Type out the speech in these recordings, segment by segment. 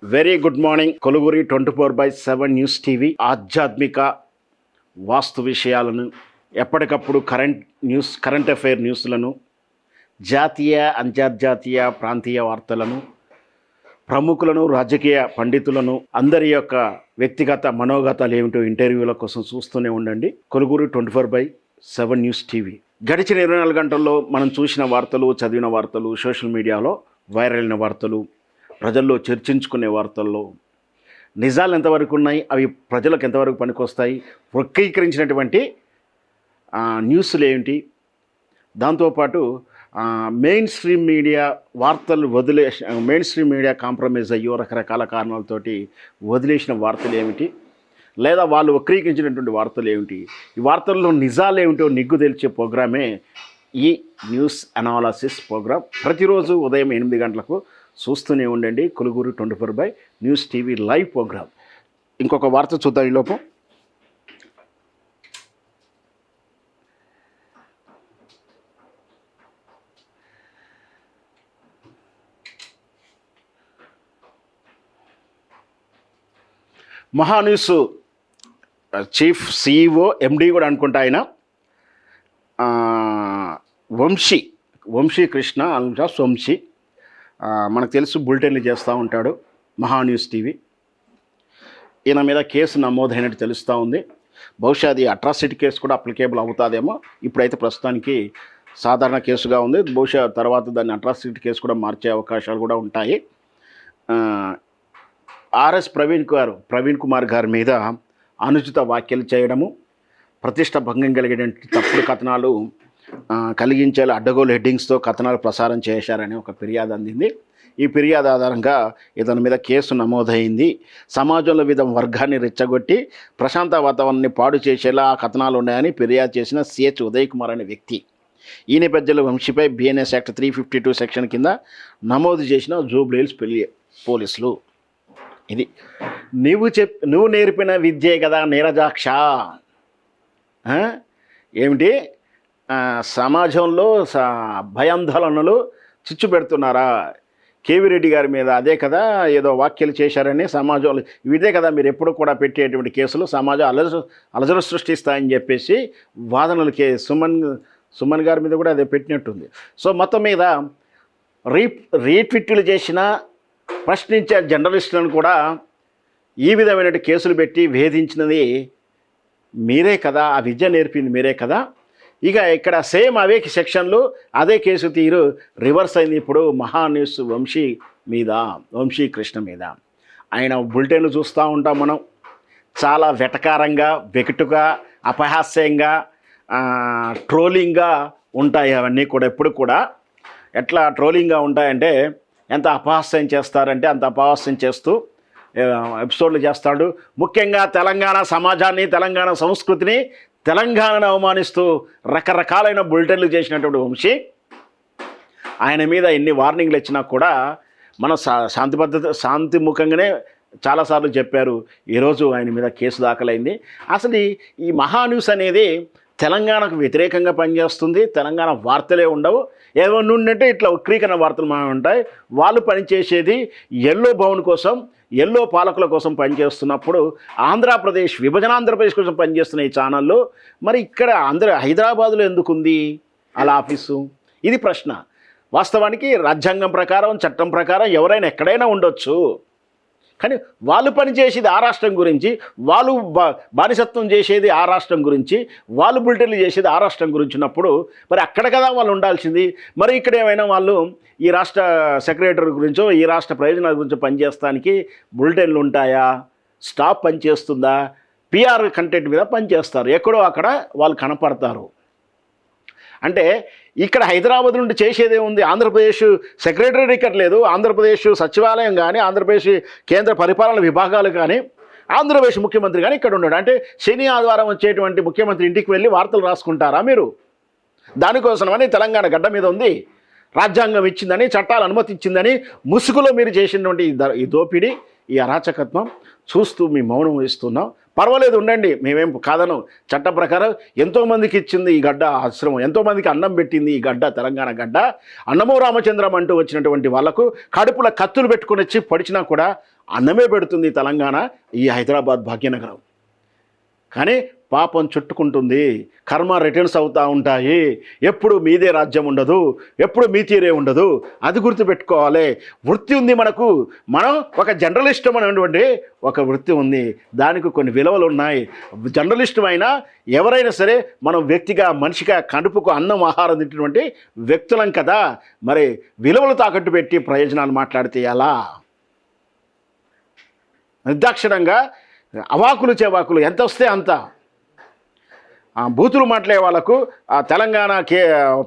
Very good morning. కొలుగురి 24/7 news TV ఆధ్యాత్మిక వాస్తు విషయాలను ఎప్పటికప్పుడు కరెంట్ అఫైర్ న్యూస్లను, జాతీయ అంతర్జాతీయ ప్రాంతీయ వార్తలను, ప్రముఖులను, రాజకీయ పండితులను, అందరి యొక్క వ్యక్తిగత మనోగతాలు ఏమిటో ఇంటర్వ్యూల కోసం చూస్తూనే ఉండండి. కొలుగురి 24/7 న్యూస్ టీవీ. గడిచిన 24 గంటల్లో మనం చూసిన వార్తలు, చదివిన వార్తలు, సోషల్ మీడియాలో వైరల్ అయిన వార్తలు, ప్రజల్లో చర్చించుకునే వార్తల్లో నిజాలు ఎంతవరకు ఉన్నాయి, అవి ప్రజలకు ఎంతవరకు పనికొస్తాయి, వక్రీకరించినటువంటి న్యూస్లు ఏమిటి, దాంతోపాటు మెయిన్ స్ట్రీమ్ మీడియా వార్తలు మెయిన్ స్ట్రీమ్ మీడియా కాంప్రమైజ్ అయ్యో రకరకాల కారణాలతోటి వదిలేసిన వార్తలు ఏమిటి, లేదా వాళ్ళు వక్రీకరించినటువంటి వార్తలు ఏమిటి, ఈ వార్తల్లో నిజాలు ఏమిటో నిగ్గు తెలిచే ప్రోగ్రామే ఈ న్యూస్ అనాలసిస్ ప్రోగ్రాం. ప్రతిరోజు ఉదయం 8 గంటలకు చూస్తూనే ఉండండి. కొలుగురు 24 న్యూస్ టీవీ లైవ్ ప్రోగ్రాం. ఇంకొక వార్త చూద్దాం ఈలోపు. మహాన్యూస్ చీఫ్ సిఇఓ ఎండి కూడా అనుకుంటా ఆయన వంశీ కృష్ణ వంశీ మనకు తెలుసు, బులెటిన్లు చేస్తూ ఉంటాడు మహాన్యూస్ టీవీ. ఈయన మీద కేసు నమోదైనట్టు తెలుస్తూ ఉంది. బహుశా అది అట్రాసిటీ కేసు కూడా అప్లికేబుల్ అవుతుందేమో. ఇప్పుడైతే ప్రస్తుతానికి సాధారణ కేసుగా ఉంది. బహుశా తర్వాత దాన్ని అట్రాసిటీ కేసు కూడా మార్చే అవకాశాలు కూడా ఉంటాయి. ఆర్ఎస్ ప్రవీణ్ కుమార్ గారి మీద అనుచిత వ్యాఖ్యలు చేయడము, ప్రతిష్ట భంగం కలిగేటువంటి తప్పుడు కథనాలు కలిగించేలా అడ్డగోలు హెడ్డింగ్స్తో కథనాలు ప్రసారం చేశారని ఒక ఫిర్యాదు అందింది. ఈ ఫిర్యాదు ఆధారంగా ఇతని మీద కేసు నమోదైంది. సమాజంలో వివిధ వర్గాన్ని రెచ్చగొట్టి ప్రశాంత వాతావరణాన్ని పాడు చేసేలా ఆ కథనాలు ఉన్నాయని ఫిర్యాదు చేసిన సిహెచ్ ఉదయ్ కుమార్ అనే వ్యక్తి. ఈ నేపథ్యంలో వంశీపై బిఎన్ఎస్ యాక్ట్ 352 సెక్షన్ కింద నమోదు చేసిన జూబ్లీహిల్స్ పోలీసులు. ఇది నువ్వు నేర్పిన విద్యే కదా నీరజాక్ష. ఏమిటి సమాజంలో భయాందోళనలు చిచ్చు పెడుతున్నారా? కేవీ రెడ్డి గారి మీద అదే కదా ఏదో వ్యాఖ్యలు చేశారని సమాజంలో ఇదే కదా మీరు ఎప్పుడు కూడా పెట్టేటువంటి కేసులు సమాజం అలజడి సృష్టిస్తాయని చెప్పేసి వాదనలు సుమన్ గారి మీద కూడా అదే పెట్టినట్టుంది. సో మొత్తం మీద రీట్వీట్లు చేసిన ప్రశ్నించే జర్నలిస్టులను కూడా ఈ విధమైన కేసులు పెట్టి వేధించినది మీరే కదా, ఆ విద్య నేర్పింది మీరే కదా. ఇక ఇక్కడ సేమ్ అవే సెక్షన్లు అదే కేసు తీరు రివర్స్ అయింది ఇప్పుడు మహాన్యూస్ వంశీ కృష్ణ మీద. ఆయన బులెటిన్లు చూస్తూ ఉంటాం మనం. చాలా వెటకారంగా, వెకుటుగా, అపహాస్యంగా, ట్రోలింగ్గా ఉంటాయి అవన్నీ కూడా. ఎప్పుడు కూడా ఎట్లా ట్రోలింగ్గా ఉంటాయంటే ఎంత అపహాస్యం చేస్తారంటే అంత అపహాస్యం చేస్తూ ఎపిసోడ్లు చేస్తాడు. ముఖ్యంగా తెలంగాణ సమాజాన్ని, తెలంగాణ సంస్కృతిని, తెలంగాణను అవమానిస్తూ రకరకాలైన బులెటిన్లు చేసినటువంటి వంశీ ఆయన మీద ఎన్ని వార్నింగ్లు ఇచ్చినా కూడా మన శాంతిముఖంగానే చాలాసార్లు చెప్పారు. ఈరోజు ఆయన మీద కేసు దాఖలైంది. అసలు ఈ మహాన్యూస్ అనేది తెలంగాణకు వ్యతిరేకంగా పనిచేస్తుంది. తెలంగాణ వార్తలే ఉండవు. ఏమన్నా ఉండంటే ఇట్లా వక్రీకరణ వార్తలు మనం ఉంటాయి. వాళ్ళు పనిచేసేది ఎల్లో భవన్ కోసం, ఎల్లో పాలకుల కోసం పనిచేస్తున్నప్పుడు విభజన ఆంధ్రప్రదేశ్ కోసం పనిచేస్తున్న ఈ ఛానల్లో మరి ఇక్కడ హైదరాబాదులో ఎందుకుంది అలా ఆఫీసు? ఇది ప్రశ్న. వాస్తవానికి రాజ్యాంగం ప్రకారం, చట్టం ప్రకారం ఎవరైనా ఎక్కడైనా ఉండొచ్చు. కానీ వాళ్ళు పనిచేసేది ఆ రాష్ట్రం గురించి, వాళ్ళు బానిసత్వం చేసేది ఆ రాష్ట్రం గురించి, వాళ్ళు బులెటిన్లు చేసేది ఆ రాష్ట్రం గురించి ఉన్నప్పుడు మరి అక్కడ కదా వాళ్ళు ఉండాల్సింది. మరి ఇక్కడ ఏమైనా వాళ్ళు ఈ రాష్ట్ర సెక్రటరీ గురించో, ఈ రాష్ట్ర ప్రయోజనాల గురించో పనిచేస్తానికి బులెటిన్లు ఉంటాయా? స్టాఫ్ పనిచేస్తుందా? పిఆర్ కంటెంట్ మీద పనిచేస్తారు. ఎక్కడో అక్కడ వాళ్ళు కనపడతారు. అంటే ఇక్కడ హైదరాబాద్ నుండి చేసేదే ఉంది. ఆంధ్రప్రదేశ్ సెక్రటరీ ఇక్కడ లేదు, ఆంధ్రప్రదేశ్ సచివాలయం కానీ, ఆంధ్రప్రదేశ్ కేంద్ర పరిపాలన విభాగాలు కానీ, ఆంధ్రప్రదేశ్ ముఖ్యమంత్రి కానీ ఇక్కడ ఉన్నాడు. అంటే శని ఆదివారం వచ్చేటువంటి ముఖ్యమంత్రి ఇంటికి వెళ్ళి వార్తలు రాసుకుంటారా మీరు? దానికోసమని తెలంగాణ గడ్డ మీద ఉంది, రాజ్యాంగం ఇచ్చిందని, చట్టాలు అనుమతించిందని ముసుగులో మీరు చేసినటువంటి ఈ దోపిడీ ఈ అరాచకత్వం చూస్తూ మీ మౌనం వహిస్తున్నాం. పర్వాలేదు, ఉండండి, మేమేం కాదను. చట్ట ప్రకారం ఎంతోమందికి ఇచ్చింది ఈ గడ్డ ఆశ్రమం, ఎంతోమందికి అన్నం పెట్టింది ఈ గడ్డ, తెలంగాణ గడ్డ. అన్నమో రామచంద్రం అంటూ వచ్చినటువంటి వాళ్ళకు కడుపుల కత్తులు పెట్టుకుని వచ్చి పొడిచినా కూడా అన్నమే పెడుతుంది తెలంగాణ, ఈ హైదరాబాద్ భాగ్యనగరం. కానీ పాపం చుట్టుకుంటుంది, కర్మ రిటర్న్స్ అవుతూ ఉంటాయి. ఎప్పుడు మీదే రాజ్యం ఉండదు, ఎప్పుడు మీ తీరే ఉండదు. అది గుర్తుపెట్టుకోవాలి. వృత్తి ఉంది మనకు, మనం ఒక జర్నలిస్ట్ అనేటువంటి ఒక వృత్తి ఉంది, దానికి కొన్ని విలువలు ఉన్నాయి. జర్నలిస్టు అయినా ఎవరైనా సరే మనం వ్యక్తిగా, మనిషిగా, కడుపుకు అన్నం ఆహారం తింటున్నటువంటి వ్యక్తులం కదా. మరి విలువలు తాకట్టు పెట్టి ప్రయోజనాలు మాట్లాడితే ఎలా? నిర్దాక్షిణంగా అవాకులు చెవాకులు ఎంత వస్తే అంత బూతులు మాట్లాడే వాళ్ళకు, ఆ తెలంగాణ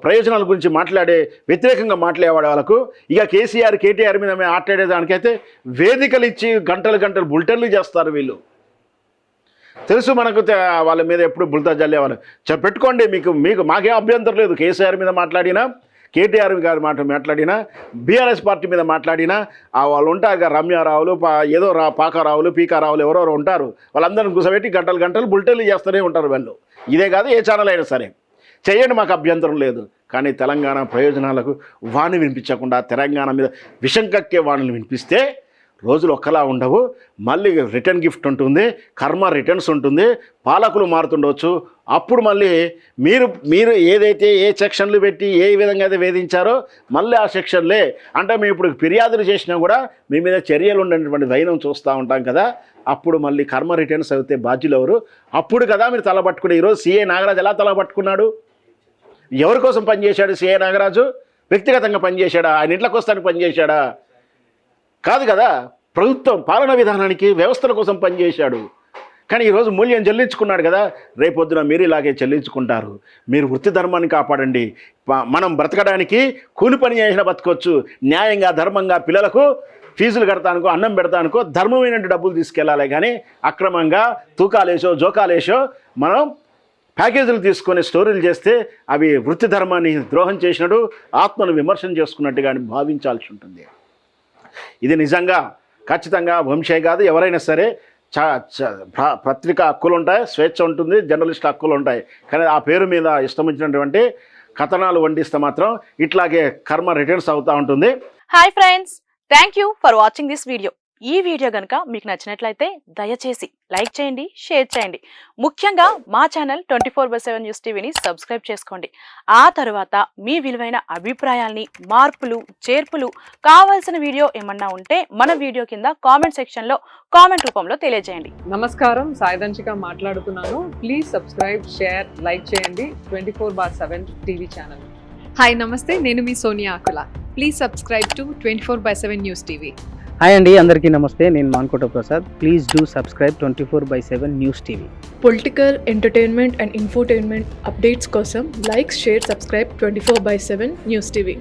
ప్రయోజనాల గురించి మాట్లాడే, వ్యతిరేకంగా మాట్లాడే వాళ్ళకు, ఇక కేసీఆర్ కేటీఆర్ మీద మాట్లాడేదానికైతే వేదికలు ఇచ్చి గంటలు గంటలు బులెటిన్లు చేస్తారు వీళ్ళు. తెలుసు మనకు వాళ్ళ మీద ఎప్పుడు బుల్తా జల్లేవాళ్ళు. పెట్టుకోండి, మీకు మాకేం అభ్యంతరం లేదు. కేసీఆర్ మీద మాట్లాడినా, కేటీఆర్ గారి మాట్లాడినా, బీఆర్ఎస్ పార్టీ మీద మాట్లాడినా, వాళ్ళు ఉంటారు రమ్యారావులు, ఏదో పాకారావులు, పీకారావులు ఎవరెవరు ఉంటారు, వాళ్ళందరిని కూర్చోబెట్టి గంటలు గంటలు బులెటిన్లు చేస్తూనే ఉంటారు వాళ్ళు. ఇదే కాదు, ఏ ఛానల్ అయినా సరే చేయండి, మాకు అభ్యంతరం లేదు. కానీ తెలంగాణ ప్రయోజనాలకు వాణి వినిపించకుండా తెలంగాణ మీద విషం కక్కే వాణులు వినిపిస్తే రోజులు ఒక్కలా ఉండవు. మళ్ళీ రిటర్న్ గిఫ్ట్ ఉంటుంది, కర్మ రిటర్న్స్ ఉంటుంది, పాలకులు మారుతుండవచ్చు. అప్పుడు మళ్ళీ మీరు ఏదైతే ఏ సెక్షన్లు పెట్టి ఏ విధంగా అయితే వేధించారో మళ్ళీ ఆ సెక్షన్లే అంటే మేము ఇప్పుడు ఫిర్యాదులు చేసినా కూడా మీ మీద చర్యలు ఉండేటువంటి వైనం చూస్తూ ఉంటాం కదా. అప్పుడు మళ్ళీ కర్మ రిటర్న్స్ అయితే బాధ్యులు ఎవరు? అప్పుడు కదా మీరు తలపట్టుకునే. ఈరోజు సిఐ నాగరాజు ఎలా తలపట్టుకున్నాడు? ఎవరి కోసం పనిచేశాడు సిఐ నాగరాజు? వ్యక్తిగతంగా పనిచేశాడా? ఆయన ఇంట్లోకి వస్తానికి పనిచేశాడా? కాదు కదా. ప్రభుత్వం పాలన విధానానికి, వ్యవస్థల కోసం పనిచేశాడు. కానీ ఈరోజు మూల్యం చెల్లించుకున్నాడు కదా. రేపొద్దున మీరు ఇలాగే చెల్లించుకుంటారు. మీరు వృత్తి ధర్మాన్ని కాపాడండి. మనం బ్రతకడానికి కూలి పని చేసిన బతకొచ్చు. న్యాయంగా, ధర్మంగా పిల్లలకు ఫీజులు కడతానుకో, అన్నం పెడతానుకో ధర్మమైన డబ్బులు తీసుకెళ్ళాలి. కానీ అక్రమంగా తూకాలేసో, జోకాలేసో మనం ప్యాకేజీలు తీసుకొని స్టోరీలు చేస్తే అవి వృత్తి ధర్మాన్ని ద్రోహం చేసినట్టు, ఆత్మను విమర్శన చేసుకున్నట్టుగా భావించాల్సి ఉంటుంది. ఇది నిజంగా ఖచ్చితంగా వంశీ కాదు, ఎవరైనా సరే పత్రికా హక్కులు ఉంటాయి, స్వేచ్ఛ ఉంటుంది, జర్నలిస్ట్ హక్కులు ఉంటాయి. కానీ ఆ పేరు మీద ఇష్టం వచ్చినటువంటి కథనాలు వండిస్తే మాత్రం ఇట్లాగే కర్మ రిటర్న్స్ అవుతూ ఉంటుంది. Hi friends, thank you for watching this video. ఈ వీడియో గనుక మీకు నచ్చినట్లయితే దయచేసి లైక్ చేయండి, షేర్ చేయండి. ముఖ్యంగా మా ఛానల్ 24/7 న్యూస్ టీవీని సబ్స్క్రైబ్ చేసుకోండి. ఆ తర్వాత మీ విలువైన అభిప్రాయాల్ని, మార్పులు, చేర్పులు, కావాల్సిన వీడియో ఏమన్నా ఉంటే మన వీడియో కింద కామెంట్ సెక్షన్లో కామెంట్ రూపంలో తెలియజేయండి. నమస్కారం, సాయిదంచిక మాట్లాడుతున్నాను. ప్లీజ్ సబ్స్క్రైబ్, షేర్, లైక్ చేయండి 24/7 టీవీ ఛానల్. హాయ్ నమస్తే, నేను మీ Sonia Akula. Please subscribe to 24/7 news TV. Hi అండి, అందరికీ నమస్తే. నేను Mankota Prasad. Please do subscribe 24/7 news TV. Political, entertainment and infotainment updates కోసం like, share, subscribe 24/7 news TV.